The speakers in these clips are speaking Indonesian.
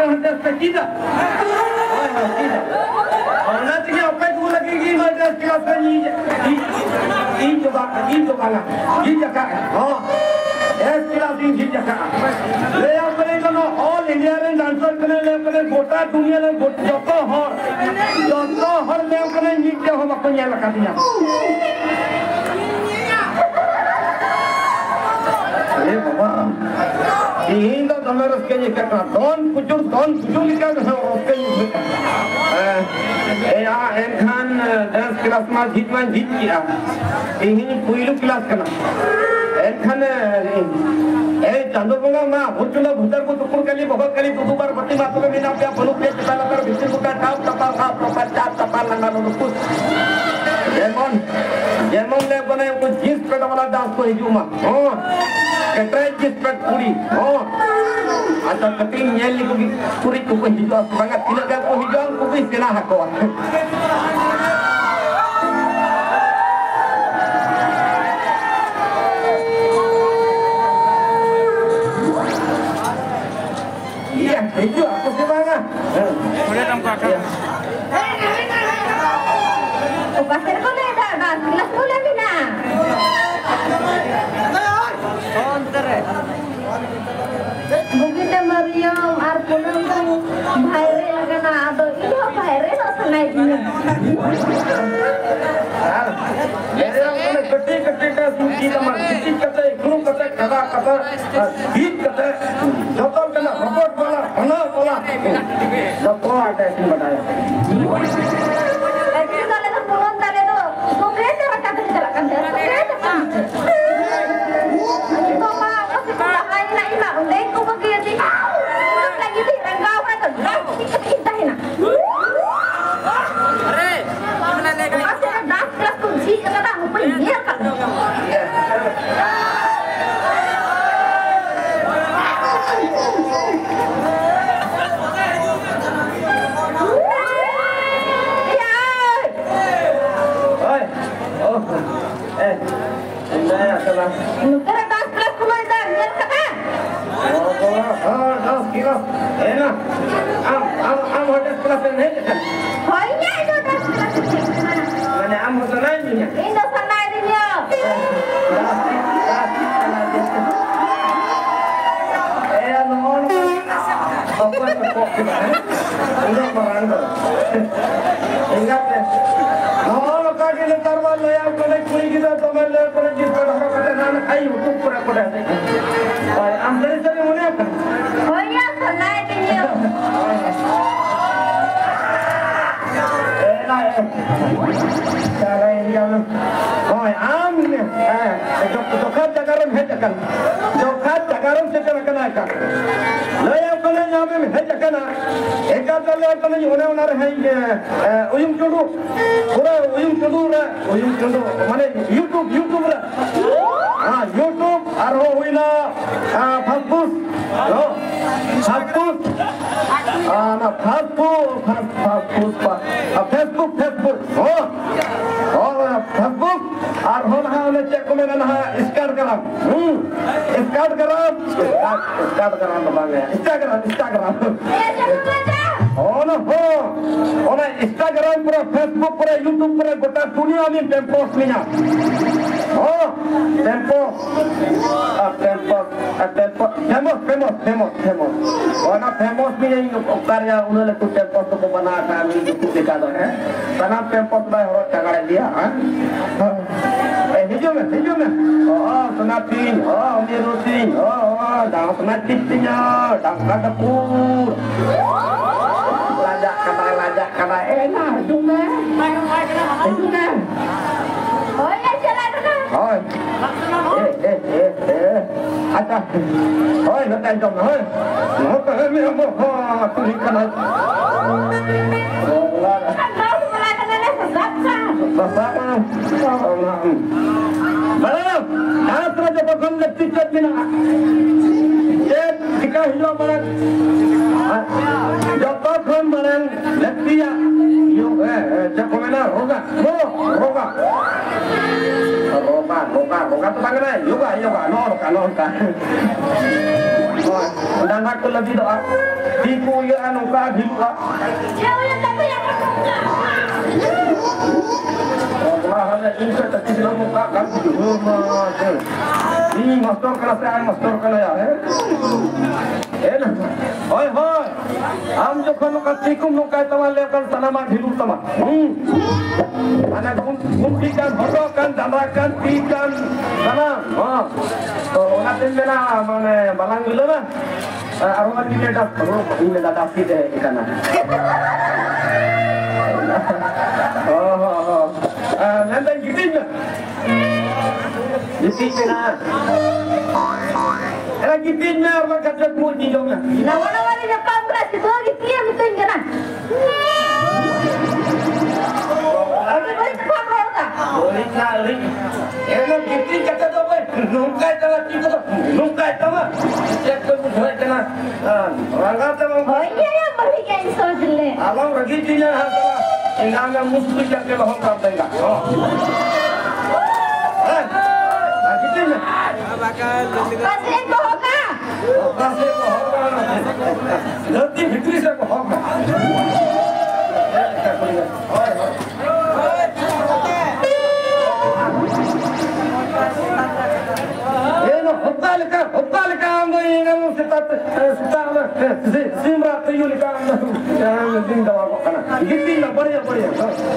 hati kita. Orang tu apa tu lagi gini ada kelas ini coba lah, ini jaga. kelas ini jaga. Lepas mereka no all India ni dancer kena lepas kota dunia ni joto hor lepas ni dia hom apa yang lakukan dia. Baba, ini tu kami harus kerja kerana don pucuk kita harus kerja. Enkan dance kelas macam jit dia. Ini puilu kelas kena. Enkan Chandu bunga ma, butula butar butukur kali, bahwa kali tu bar pati matu kami nak dia peluk dia kita lakar bisnis bukan tapal langan untuk. Jemon le bana yang kuch jeans pet wala dance ko hijuma. Ketrai jeans pet puri. Ata cutting nyel ni puri ko hijua bangat tidak kan ko hijau ko istilah ko. Iya, itu aku semangat. Boleh tampak kan? Pasir ko na dah, kelas ko lagi na. Begitu Mariam, arpunang kang viral ka na ado. Ito viral na sanay din. Mariam kena keti ka suci nama, keti kata, guru kata, kata, hit kata, jotor kena, robot bola, anak bola. Jotor ada yang berada. Instagram pura, Facebook pura, YouTube pura, gota dunia ni tempo punya. Famous. Orang famous ni yang karya ulah tu tempo tu bana kami itu dekat tu. Tanam tempo tu dah orang cakap dia. Hijau me. Senapi. Mirusi. Dah senati punya. Dah kadapur. Lajak kata enak itu meh. Oh ya jalan tu. Ada. Nanti jom lah. Nak ni apa? Tu ikan. Malam, anak raja bagan lebih cepat ni nak. Jika hilang malam, jatuh kan malam lebih ya. Cakap mana? Roga. Roga tu bagaimana? Yoga. No. Dan aku lebih doa. Tipu ya anu ka diluka. Ya udah tapi yang Wah, ada insya tak tidak muka kan juga. Ini master kana saya master kana ya. Hoi hoi. Am jokhan ka tikum nukai tama lekan sanama dilu tama. Ana kumpikan hodokan damakan tikan sana. To ona tembena mane balang gilo na. Arungan ini dah kita ikana. Nanti giting na. Era giting na orang kata mu di dong na. Nawa-nawa ni pangras itu lagi tiap itu ingana. Lagi balik pangras ka. Balik na ring. Era giting kata tu apa? Nungkai tengah tiga tu. Nungkai tengah. Cek tu buat kena. Orang kata mau. Oh iya ya balik yang sojle. Abang giting na hamba. Inangnya musuh yang ke lohong kau tengah. Giting na. Pasien bohong ka. Kasih bohong. Nanti fitri saya bohong. Hotel ka ando ingam sitat simra tayul ka ando ding dawa ko kana. Giting na bariya.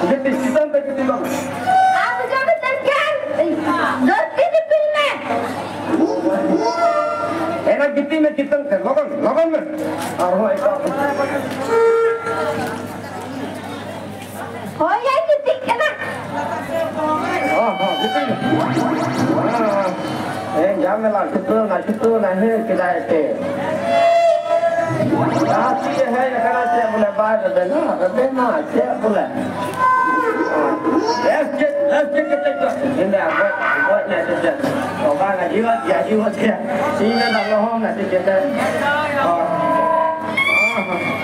Giting sitan ta giting na. Aku jadi tengkan. Dorti di pilne. Enak giting me kitang ke logon me. Arho eka. Oh ya giting kana. Giting. Jangan lah situ na kita itu. Tapi karena saya boleh baca benar saya boleh. Let's get kita ini buat nanti je. Orang jiwa dia. Ini dah lohong nanti kita.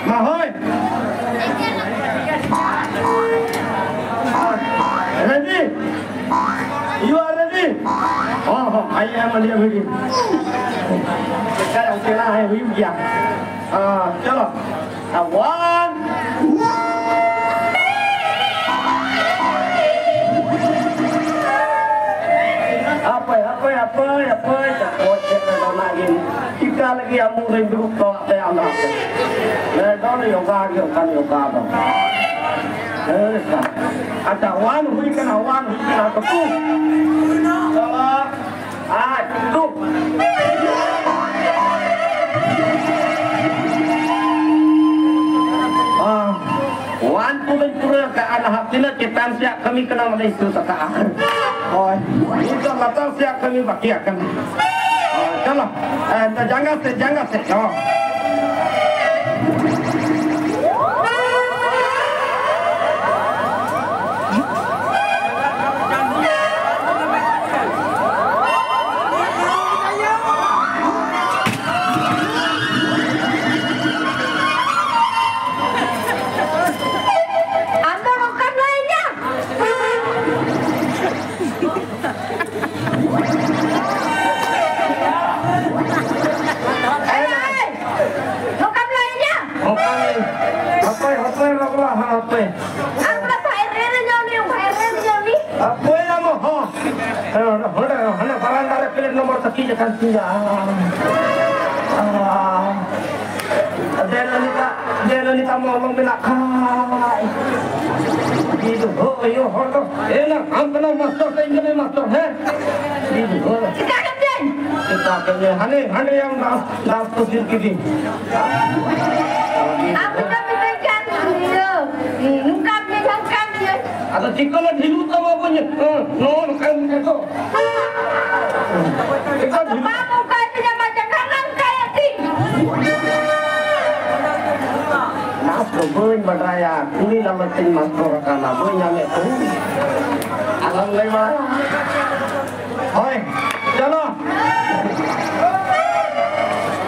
Mahoi. Ready? You are ready? I am ready. Sekarang kita hai hujan. Chalo. One. Apa? Cek lagi. Kita lagi amu rindu kau anak. Don yoga dong. Ada wan hujan apa tu? Itu. Wan pura ke anak hatilah kita siap kami kena Malaysia sekarang. Itu latar siap kami bagiakan. Kalau jangan se. Dia mau menakkai. Gitu. Enak. Ambil master ini master. Gitu. Kita kena hane yang dah pusing gini. Aku dah berikan dia. Nungkap dia. Ada cikgu dilu sama punya. No, kan itu. Kita dilu. Kamu kayak tidak macam kanan kayak ti. Master boy beraya. Ini nama tim master karena boy nyampe tu. Alang lima. Hoi, chalo.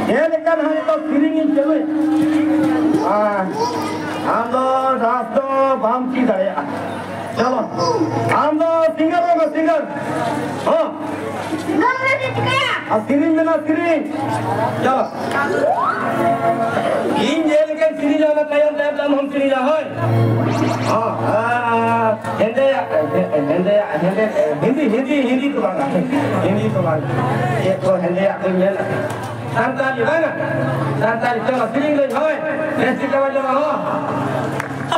Dia lekan hari tu piringin celu. Ando rasto bamci daya. चलो हम तो सिंगर होगा सिंगर हाँ स्क्रीन में ना स्क्रीन चलो in jail के स्क्रीन जाना तैयार तैयार हम स्क्रीन जा है हाँ हिंदी हिंदी हिंदी हिंदी हिंदी हिंदी तो बात हिंदी तो बात एक तो हिंदी आप में संताली है ना संताली चलो स्क्रीन ले है ऐसी कवर जमा हो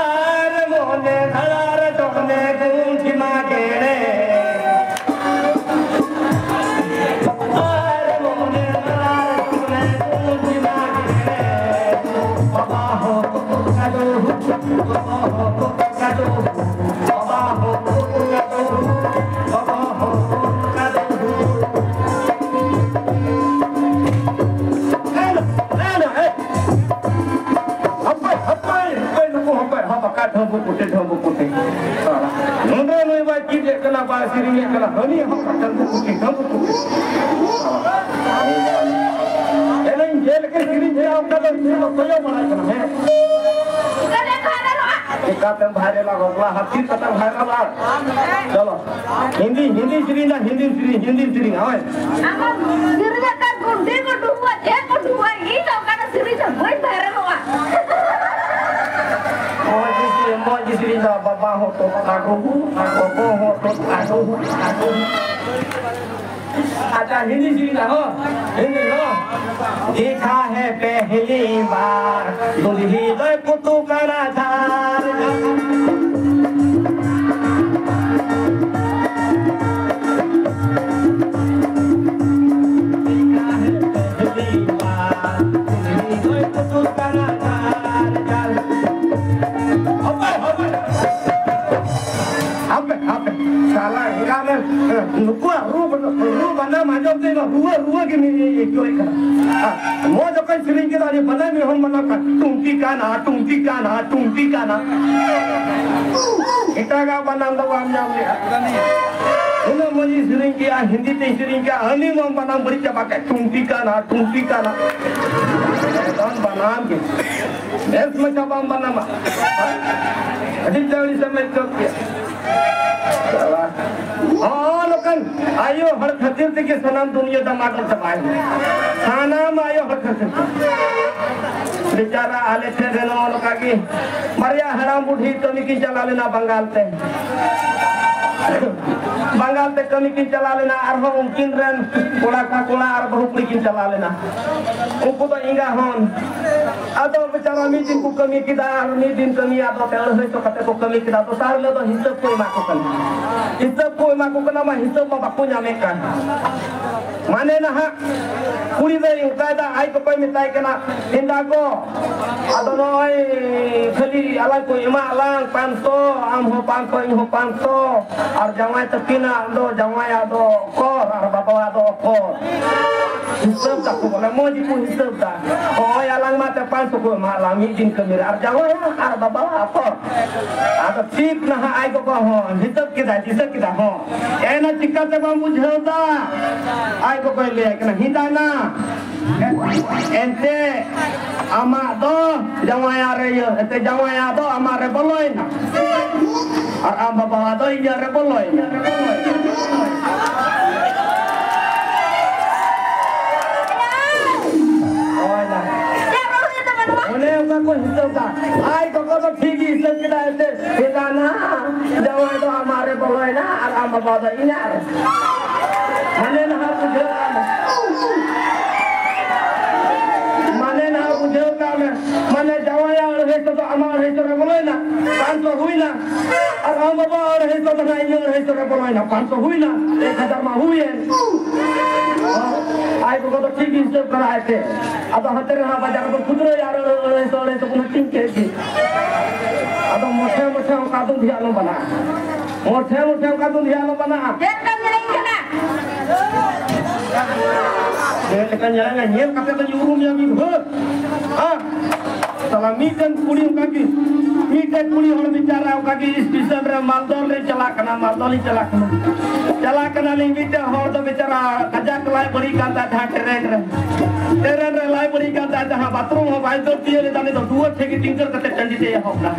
अरे मोहने धड़ार टोने दूंगी माँ के रे चलो हिंदी हिंदी श्री ना हिंदी श्री हाँ बाबा हो तो हो तो अच्छा हिंदी श्री ना हो हिंदी हो देखा है पहली बार दुल्ही गए पुतू का नाधार बना माजो ते रुआ के मेरे क्यों एक मो जो कहीं सिरिंज के दाने बना में हम बना कर टूंटी का ना इतना का बना तो हम जाम ले उन्हें मुझे सिरिंज किया हिंदी ते सिरिंज किया हनी हम बना बड़ी चबा के टूंटी का ना हम बना के नेक्स्ट में चबा हम बना मा अधिक जल्दी समय चल के हाँ लोगन आयो हर खतिर से के सनाम दुनिया टमाटर चबाए सनाम आयो हर खतिर बेचारा आले थे रेनो लोग की मरिया हराम बुढ़ी कमी की चला लेना बंगाल ते कमी की चला लेना और हम उनकिन रन कोड़ा और बहुपुरी की चला लेना उनको तो इंगा होन अदो बेचारा मी दिन को कमी की दार मी दिन कमी आदो तेल है तो कते को कमी की दार तो सार ले तो हिसाब कोई माको कना मा हिसाब मा बाकू जामे का माने ना हा कुड़ी दे कायदा आई को पे मिताई कना इंदा को अदो नोय खाली अलग को इमा अलग 500 आम हो 500 इन हो 500 और जवाई तो किना दो जवाई आदो को और बाबा आदो को हिसाब ता को बोला मोजी को हिसाब ता ओय अलग मा ते 500 को माला मी दिन कमी और जवाई और बाबा आपो आदो ठीक ना आई को हो हिसाब के दा हो एना चिक्का ते बा मुझौदा आई को ले के ना हिदाना एंते आमा दो जवाई रे एते जवाई दो हमारे बोलोय ना और आम बाबा दो इया रे बोलोय ओय ना ओने को हिसाब दा आई को तो ठीक ही हिसाब के दाते हिदाना जवाई दो हमारे बोलोय ना और आम बाबा दो इया मने ना मने जवाया और है तो अमार है तो बोलो ना 500 हुई ना और हम बाबा और है तो नहीं है तो बोलो ना 500 हुई ना 1000 में हुई है आई को तो ठीक हिसाब कराए थे अब हते रहा बाजार को खुद यार है तो कुछ ठीक है जी अब मोटे का तो ध्यान बना मोटे का तो ध्यान बना लेकिन जाएगा ये कते तो यूरोप में भी हो हां साला मीटन कुड़ी का की मीटन कुड़ी और बेचारा का की स्टेशन रे मालदोल रे चला कना नहीं मीटे हो तो बेचारा कजा कलाई बड़ी कांता था ट्रेन रे लाई बड़ी कांता जहां बाथरूम हो भाई तो पिए ले जाने तो दुआ थे कि टिंकर कते चंडी दे हो ना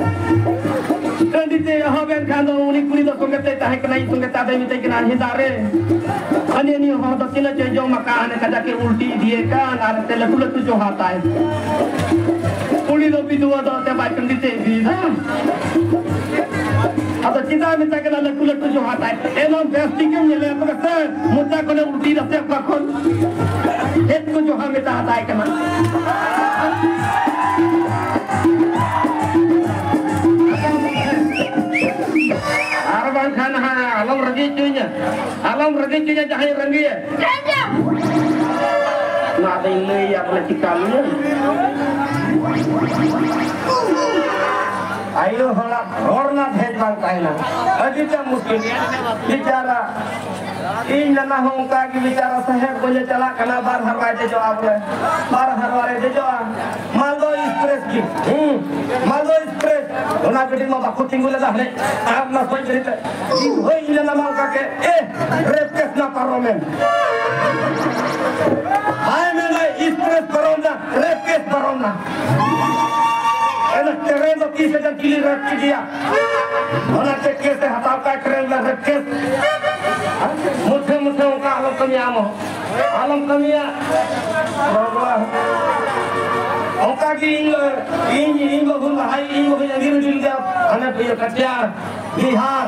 Kandite haben kan unik kuri do songete tahe kena songete ade mitai kena hidare ani ni ho do tina jo maka ane kada ke ulti diye kan ar tele kula tu jo hata hai kuri do bidua do te bai kandite bi atau cinta minta kena kula tu jo hata hai enon besti ke nyele to kata mutta kone ulti rase pakon et ko jo hame ta hata hai kena Arban Khan alam ragi cunya jahai rangi ya. Nah ada ini ya boleh cikalnya. Ayo hormat hedbang kaina. Adita mungkin bicara in lana hongka ki bicara sahab boleh cala kana bar harwa de jawab le. Bar harwa de jawab. Maldo express ki. Maldo express. Ona gadi ma bakko tingula dah ne. Aap na soi cerita. Hoi in lana hongka ke rep kes na paro men. Hai mena express parona rep kes parona. Enak keren tu kisah dan kili rep dia. Mana cek kes hatap kai keren lah rep kes. Mudah ka alam kamiya mo. Alam kamiya. Bawa. Oka ki in bahun hai in bahun yang dil dia. Anak dia kacar Bihar.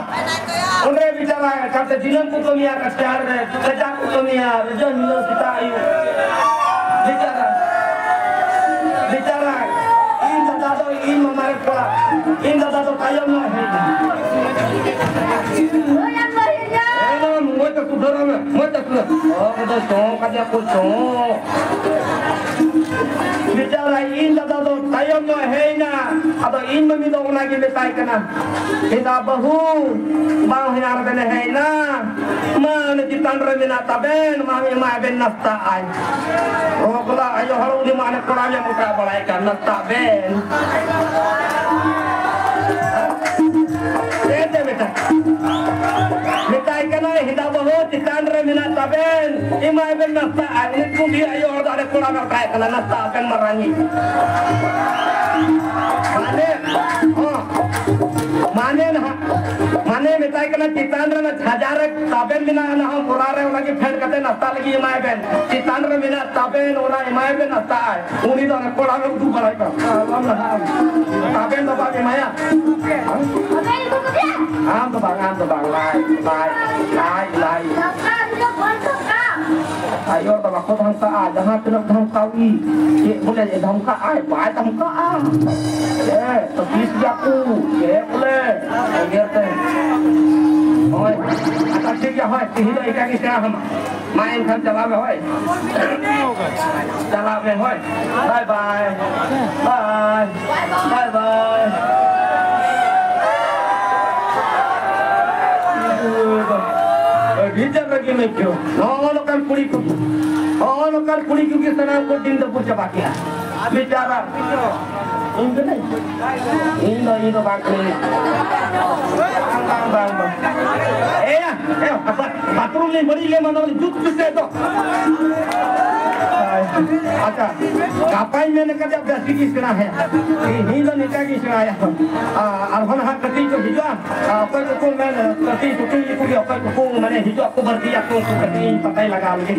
Unre bicara kata jinan tu kamiya kacar deh. Kacar tu kamiya. Jangan lo kita ayu. Bicara. In mamaret pula, in dada kayam na hai. Yang lahirnya. Mau tak sudara na, mau tak sudara. Oh, kita song, kita aku song. Bicara in dada kayam na hai na, atau in mami dong lagi betai kena. Kita bahu, bahu yang ada hai na. Mana citan remina taben, mami ben nafta ay. Oh, kalau ayo halu di mana kurangnya muka balaikan nafta ben. Ete beta. Beta ikana hida bahu citan remina taben, imai ben nafta ay. Ini pun dia ayo ada kurang kaya kana nafta ben marangi. Mane mitai kena citandra na hajar taben mina na ham purare unagi phen kate nasta lagi imai ben citandra mina taben una imai ben nasta ai uni to na kola me du barai ka alam na ham taben to ba imaya Apa itu dia? am to bang lai ayo to ba ko thang ka a jahan tu thang kawi ye boleh dham ka ai bai dham ka a ye to bis jaku ye boleh ye te oi atas dia hoy hido ikan isra ham main kan chala me hoy bye bye bicara lagi mekyo lokal kuri ku ke sana ko din da pucha bakia bicara Indo bakri bang apa bathroom ni bari le mano jut jute to अच्छा कापाई मैंने कभी बेसी की सुना है ही तो निका की सुना है अरहन हाथ कटी तो हिजो कोई को मैं कटी टुटी को भी कोई को मैंने हिजो आपको भर दिया को कटी पता ही लगा मुझे